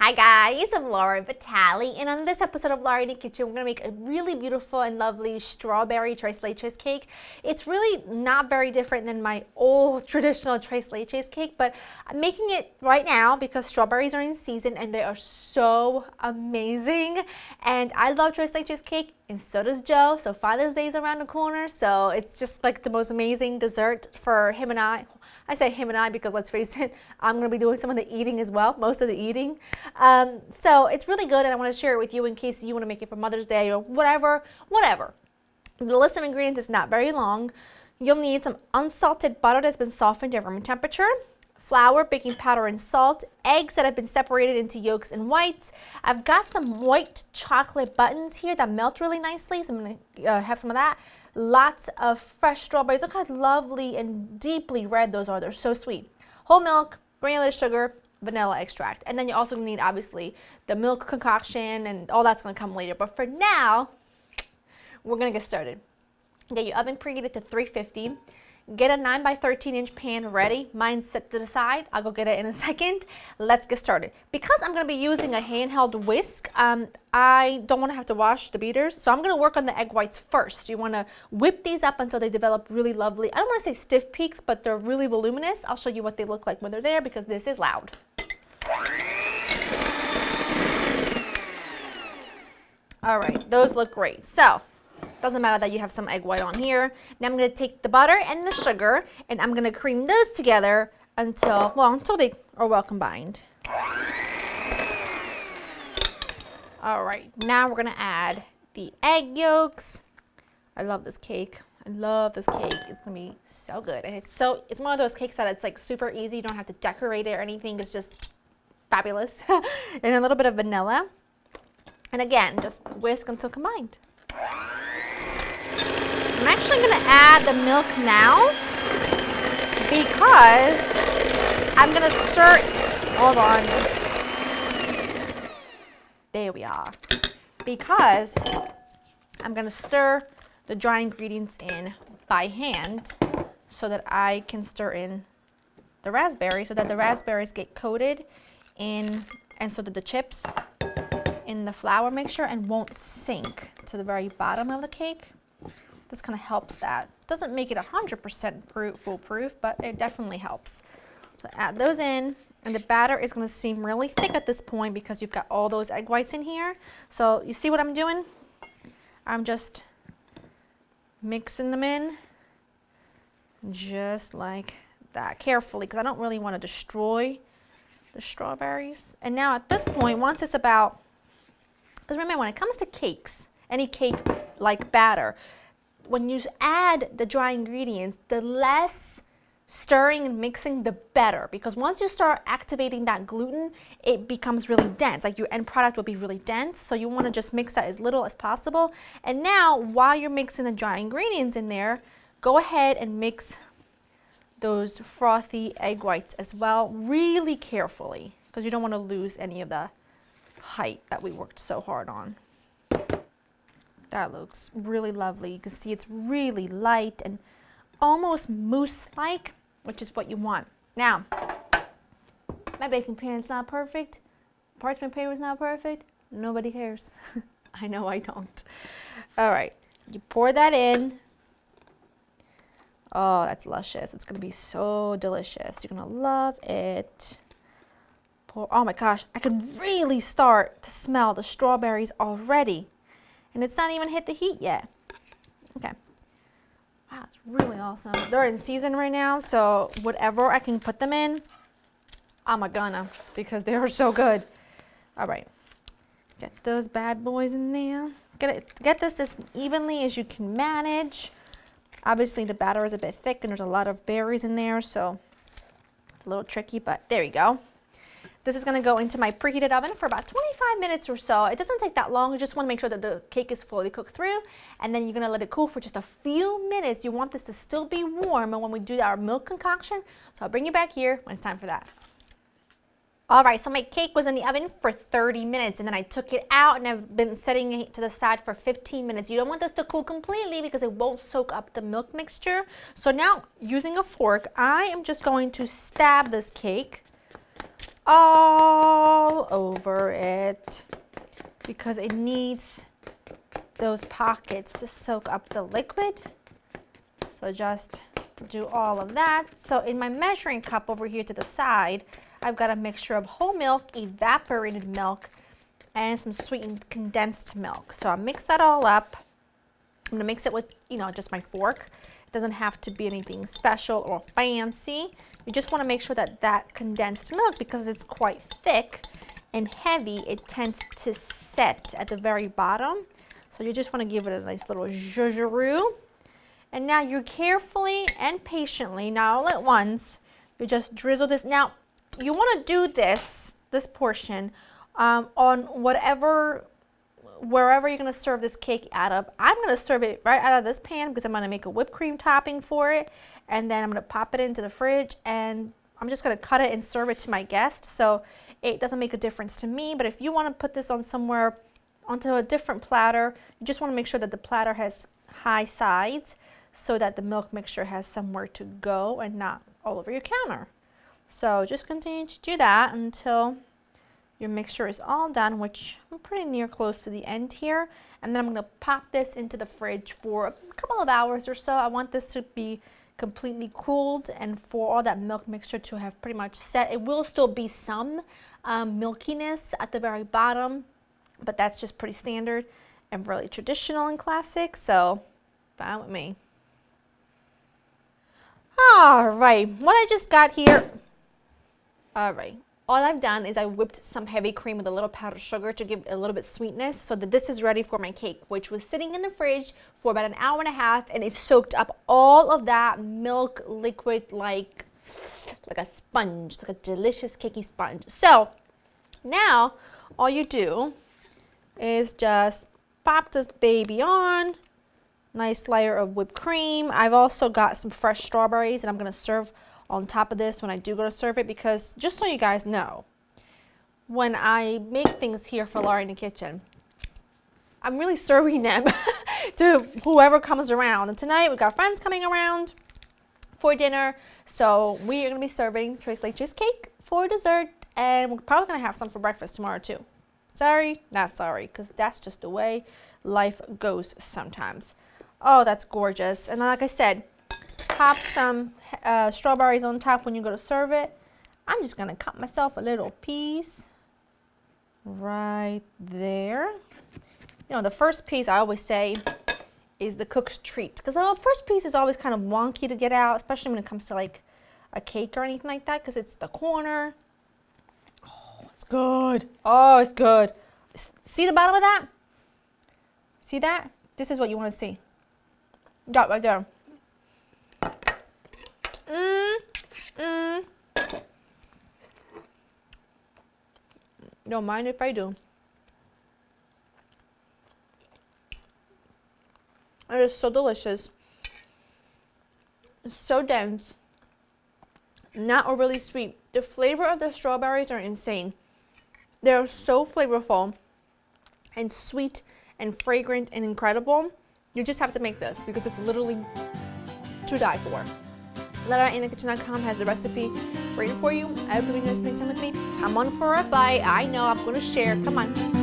Hi guys, I'm Laura Vitale, and on this episode of Laura in the Kitchen, we're going to make a really beautiful and lovely strawberry tres leches cake. It's really not very different than my old traditional tres leches cake, but I'm making it right now because strawberries are in season and they are so amazing. And I love tres leches cake, and so does Joe, so Father's Day is around the corner, so it's just like the most amazing dessert for him and I. I say him and I because let's face it, I'm going to be doing some of the eating as well, most of the eating. So it's really good, and I want to share it with you in case you want to make it for Mother's Day or whatever. The list of ingredients is not very long. You'll need some unsalted butter that's been softened at room temperature, flour, baking powder, and salt, eggs that have been separated into yolks and whites. I've got some white chocolate buttons here that melt really nicely, so I'm going to have some of that. Lots of fresh strawberries. Look how lovely and deeply red those are. They're so sweet. Whole milk, granulated sugar, vanilla extract. And then you also need, obviously, the milk concoction, and all that's going to come later. But for now, we're going to get started. Get your oven preheated to 350. Get a 9 by 13 inch pan ready. Mine's set to the side. I'll go get it in a second. Let's get started. Because I'm going to be using a handheld whisk, I don't want to have to wash the beaters, so I'm going to work on the egg whites first. You want to whip these up until they develop really lovely, I don't want to say stiff peaks, but they're really voluminous. I'll show you what they look like when they're there because this is loud. All right, those look great. So, doesn't matter that you have some egg white on here. Now I'm going to take the butter and the sugar, and I'm going to cream those together until they are well combined. All right, now we're going to add the egg yolks. I love this cake. I love this cake. It's going to be so good. And it's one of those cakes that it's like super easy. You don't have to decorate it or anything. It's just fabulous. And a little bit of vanilla. And again, just whisk until combined. I'm actually going to add the milk now because I'm going to stir, hold on, there we are, because I'm going to stir the dry ingredients in by hand so that I can stir in the raspberries so that the raspberries get coated in, and so that the chips in the flour mixture and won't sink to the very bottom of the cake. This kind of helps that. Doesn't make it 100% foolproof, but it definitely helps. So add those in, and the batter is going to seem really thick at this point because you've got all those egg whites in here. So you see what I'm doing? I'm just mixing them in just like that, carefully, because I don't really want to destroy the strawberries. And now at this point, once it's about, because remember, when it comes to cakes, any cake like batter, when you add the dry ingredients, the less stirring and mixing, the better. Because once you start activating that gluten, it becomes really dense. Like your end product will be really dense. So you want to just mix that as little as possible. And now, while you're mixing the dry ingredients in there, go ahead and mix those frothy egg whites as well, really carefully, because you don't want to lose any of the height that we worked so hard on. That looks really lovely. You can see it's really light and almost mousse-like, which is what you want. Now, my baking pan is not perfect. Parchment paper is not perfect. Nobody cares. I know I don't. All right, you pour that in. Oh, that's luscious. It's gonna be so delicious. You're gonna love it. Oh my gosh, I can really start to smell the strawberries already. And it's not even hit the heat yet. Okay. Wow, it's really awesome. They're in season right now, so whatever I can put them in, I'm gonna, because they are so good. All right. Get those bad boys in there. Get this as evenly as you can manage. Obviously, the batter is a bit thick, and there's a lot of berries in there, so it's a little tricky, but there you go. This is going to go into my preheated oven for about 25 minutes or so. It doesn't take that long. You just want to make sure that the cake is fully cooked through, and then you're going to let it cool for just a few minutes. You want this to still be warm and when we do our milk concoction. So I'll bring you back here when it's time for that. All right, so my cake was in the oven for 30 minutes, and then I took it out, and I've been setting it to the side for 15 minutes. You don't want this to cool completely because it won't soak up the milk mixture. So now, using a fork, I am just going to stab this cake all over it because it needs those pockets to soak up the liquid. So just do all of that. So in my measuring cup over here to the side, I've got a mixture of whole milk, evaporated milk, and some sweetened condensed milk. So I'll mix that all up. I'm gonna mix it with, just my fork. It doesn't have to be anything special or fancy. You just wanna make sure that that condensed milk, because it's quite thick and heavy, it tends to set at the very bottom. So you just wanna give it a nice little zhuzharoo. And now you carefully and patiently, not all at once, you just drizzle this. Now, you wanna do this portion on wherever you're gonna serve this cake out of. I'm gonna serve it right out of this pan because I'm gonna make a whipped cream topping for it, and then I'm gonna pop it into the fridge, and I'm just gonna cut it and serve it to my guests. So it doesn't make a difference to me, but if you wanna put this on somewhere, onto a different platter, you just wanna make sure that the platter has high sides so that the milk mixture has somewhere to go and not all over your counter. So just continue to do that until your mixture is all done, which I'm pretty near close to the end here. And then I'm gonna pop this into the fridge for a couple of hours or so. I want this to be completely cooled and for all that milk mixture to have pretty much set. It will still be some milkiness at the very bottom, but that's just pretty standard and really traditional and classic, so fine with me. All right, what I just got here, all right. All I've done is I whipped some heavy cream with a little powdered sugar to give a little bit sweetness so that this is ready for my cake, which was sitting in the fridge for about an hour and a half, and it soaked up all of that milk liquid like a sponge, like a delicious cakey sponge. So now all you do is just pop this baby on. Nice layer of whipped cream. I've also got some fresh strawberries and I'm gonna serve on top of this when I do go to serve it, because just so you guys know, when I make things here for Laura in the kitchen, I'm really serving them to whoever comes around. And tonight we've got friends coming around for dinner, so we are gonna be serving Tres Leches cake for dessert, and we're probably gonna have some for breakfast tomorrow too. Sorry, not sorry, because that's just the way life goes sometimes. Oh, that's gorgeous. And like I said, pop some strawberries on top when you go to serve it. I'm just gonna cut myself a little piece right there. The first piece I always say is the cook's treat, because the first piece is always kind of wonky to get out, especially when it comes to like a cake or anything like that, because it's the corner. Oh, it's good. Oh, it's good. See the bottom of that? See that? This is what you want to see. That right there. Don't mind if I do. It is so delicious. It's so dense. Not overly sweet. The flavor of the strawberries are insane. They're so flavorful and sweet and fragrant and incredible. You just have to make this because it's literally to die for. LauraInTheKitchen.com has a recipe ready for you. I hope you guys spend time with me. Come on for a bite. I know I'm going to share. Come on.